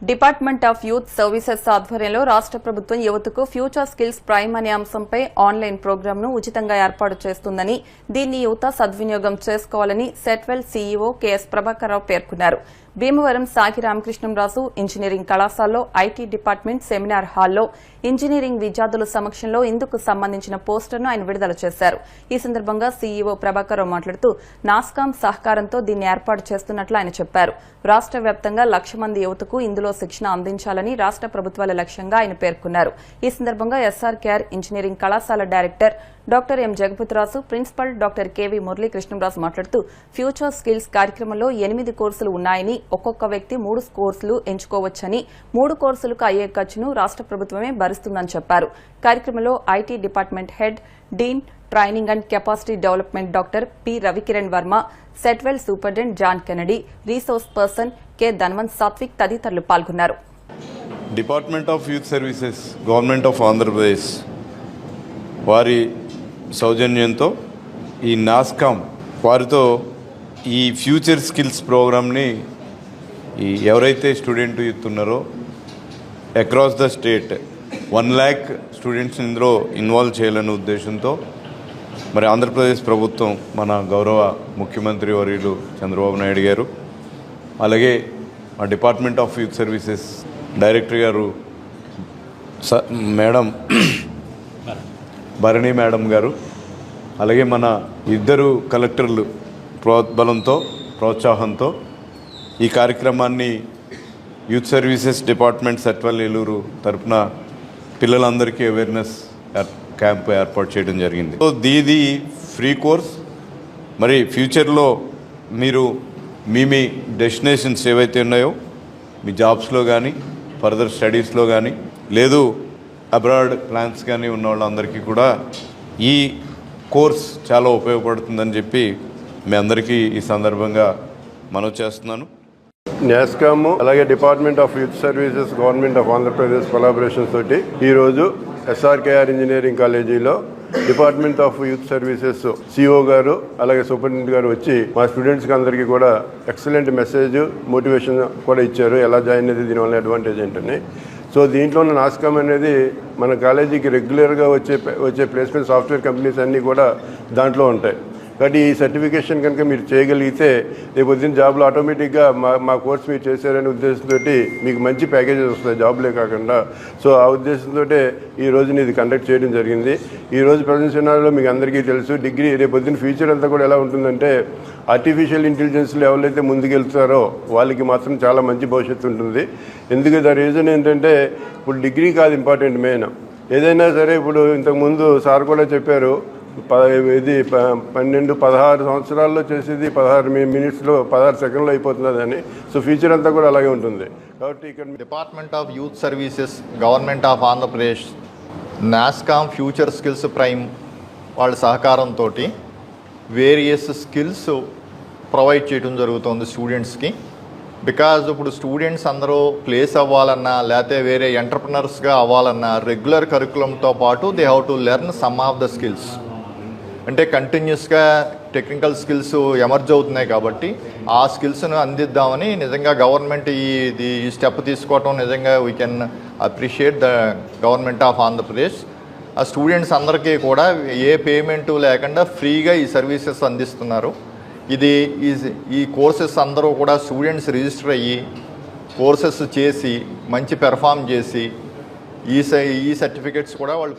Department of youth services ఆధ్వర్యంలో రాష్ట్ర ప్రభుత్వం యువతకు ఫ్యూచర్ స్కిల్స్ ప్రైమ్ అనే అంశంపై ఆన్లైన్ ప్రోగ్రాంను ఉచితంగా ఏర్పాటు చేస్తుందని, దీన్ని యువత సద్వినియోగం చేసుకోవాలని సెట్వెల్ సీఈఓ కెఎస్ ప్రభాకర్రావు పేర్కొన్నారు. భీమవరం సాకి రామకృష్ణంరాజు ఇంజనీరింగ్ కళాశాలలో ఐటీ డిపార్ట్మెంట్ సెమినార్ హాల్లో ఇంజనీరింగ్ విద్యార్థుల సమక్షంలో ఇందుకు సంబంధించిన పోస్టర్ను ఆయన విడుదల చేశారు. ఈ సందర్భంగా సీఈఓ ప్రభాకర్రావు మాట్లాడుతూ నాస్కామ్ సహకారంతో దీన్ని ఏర్పాటు చేస్తున్నట్లు ఆయన చెప్పారు. రాష్ట్ర వ్యాప్తంగా 1,00,000 మంది యువతకు ఇందులో శిక్షణ అందించాలని రాష్ట్ర ప్రభుత్వాల లక్ష్యంగా ఆయన పేర్కొన్నారు. ఈ సందర్భంగా ఎస్ఆర్కేఆర్ ఇంజనీరింగ్ కళాశాల director doctor M Jagapathiraju, principal doctor KV Muralikrishnamraju మాట్లాడుతూ ఫ్యూచర్ స్కిల్స్ కార్యక్రమంలో 8 కోర్సులు ఉన్నాయని, ఒక్కొక్క వ్యక్తి 3 కోర్సులు ఎంచుకోవచ్చని, 3 కోర్సులకు అయ్యే ఖర్చును రాష్ట్ర ప్రభుత్వమే భరిస్తుందని చెప్పారు. కార్యక్రమంలో IT department head, dean training and capacity development doctor P Ravikiran Varma, సెట్వెల్ superintendent John Kennedy, resource person K Dhanvanth Satvik తదితరులు పాల్గొన్నారు. Department of youth services, government of Andhra Pradesh వారి సౌజన్యంతో ఈ నాస్కామ్ వారితో ఈ ఫ్యూచర్ స్కిల్స్ ప్రోగ్రామ్ని ఎవరైతే స్టూడెంట్ యూత్ ఉన్నారో అక్రాస్ ద స్టేట్ 1,00,000 స్టూడెంట్స్ ఇందులో ఇన్వాల్వ్ చేయాలనే ఉద్దేశంతో మరి ఆంధ్రప్రదేశ్ ప్రభుత్వం, మన గౌరవ ముఖ్యమంత్రి వర్యులు చంద్రబాబు నాయుడు గారు, అలాగే మా department of youth services director గారు మేడం భరణి మేడం గారు, అలాగే మన ఇద్దరు కలెక్టర్లు ప్రోద్బలంతో, ప్రోత్సాహంతో ఈ కార్యక్రమాన్ని youth services department Setwell Eluru తరఫున పిల్లలందరికీ అవేర్నెస్ క్యాంప్ ఏర్పాటు చేయడం జరిగింది. సో దీది ఫ్రీ కోర్స్. మరి ఫ్యూచర్లో మీరు మీ డెస్టినేషన్స్ ఏవైతే ఉన్నాయో, మీ జాబ్స్లో కానీ, ఫర్దర్ స్టడీస్లో కానీ, లేదు అబ్రాడ్ ప్లాన్స్ కానీ ఉన్న వాళ్ళందరికీ కూడా ఈ కోర్స్ చాలా ఉపయోగపడుతుందని చెప్పి మీ అందరికీ ఈ సందర్భంగా మనవి చేస్తున్నాను. నాస్కామ్ అలాగే department of youth services, government of Andhra Pradesh collaborations తోటి ఈరోజు ఎస్ఆర్కేఆర్ ఇంజనీరింగ్ కాలేజీలో department of youth services CEO గారు అలాగే సూపరింటెండెంట్ గారు వచ్చి మా స్టూడెంట్స్కి అందరికీ కూడా ఎక్సలెంట్ మెసేజ్, మోటివేషన్ కూడా ఇచ్చారు. ఎలా జాయిన్ అయితే దీనివల్ల అడ్వాంటేజ్ ఏంటని. సో దీంట్లో ఉన్న నాస్కామ్ అనేది మన కాలేజీకి రెగ్యులర్గా వచ్చే ప్లేస్మెంట్ సాఫ్ట్వేర్ కంపెనీస్ అన్నీ కూడా దాంట్లో ఉంటాయి. కాబట్టి ఈ సర్టిఫికేషన్ కనుక మీరు చేయగలిగితే రేపు పొద్దున్న జాబ్లో ఆటోమేటిక్గా మా కోర్స్ మీరు చేశారనే ఉద్దేశంతో మీకు మంచి ప్యాకేజెస్ వస్తాయి, జాబ్లే కాకుండా. సో ఆ ఉద్దేశంతో ఈ రోజుని ఇది కండక్ట్ చేయడం జరిగింది. ఈ రోజు ప్రజెంట్ సినారియోలో మీకు అందరికీ తెలుసు, డిగ్రీ రేపు పొద్దున్న ఫ్యూచర్ అంతా కూడా ఎలా ఉంటుందంటే ఆర్టిఫిషియల్ ఇంటెలిజెన్స్లో ఎవరైతే ముందుకెళ్తారో వాళ్ళకి మాత్రం చాలా మంచి భవిష్యత్తు ఉంటుంది. ఎందుకంటే ద రీజన్ ఏంటంటే ఇప్పుడు డిగ్రీ కాదు ఇంపార్టెంట్, మెయిన్ ఏదైనా సరే. ఇప్పుడు ఇంతకుముందు సార్ కూడా చెప్పారు, ఇది 12-16 సంవత్సరాల్లో చేసేది 16 మినిట్స్లో 16 సెకండ్లో అయిపోతున్నదని. సో ఫ్యూచర్ అంతా కూడా అలాగే ఉంటుంది. కాబట్టి ఇక్కడ department of youth services, government of Andhra Pradesh, NASSCOM future skills prime వాళ్ళ సహకారంతో వేరియస్ స్కిల్స్ ప్రొవైడ్ చేయడం జరుగుతుంది స్టూడెంట్స్కి. బికాజ్ ఇప్పుడు స్టూడెంట్స్ అందరూ ప్లేస్ అవ్వాలన్నా, లేకపోతే వేరే ఎంటర్ప్రినర్స్గా అవ్వాలన్నా రెగ్యులర్ కరికులంతో పాటు they have to learn some of the skills. అంటే కంటిన్యూస్గా టెక్నికల్ స్కిల్స్ ఎమర్జ్ అవుతున్నాయి కాబట్టి ఆ స్కిల్స్ను అందిద్దామని నిజంగా గవర్నమెంట్ ఈ స్టెప్ తీసుకోవటం నిజంగా we can appreciate the government of Andhra Pradesh. ఆ స్టూడెంట్స్ అందరికీ కూడా ఏ పేమెంటు లేకుండా ఫ్రీగా ఈ సర్వీసెస్ అందిస్తున్నారు. ఈ కోర్సెస్ అందరూ కూడా స్టూడెంట్స్ రిజిస్టర్ అయ్యి కోర్సెస్ చేసి మంచి పెర్ఫామ్ చేసి ఈ సర్టిఫికెట్స్ కూడా వాళ్ళు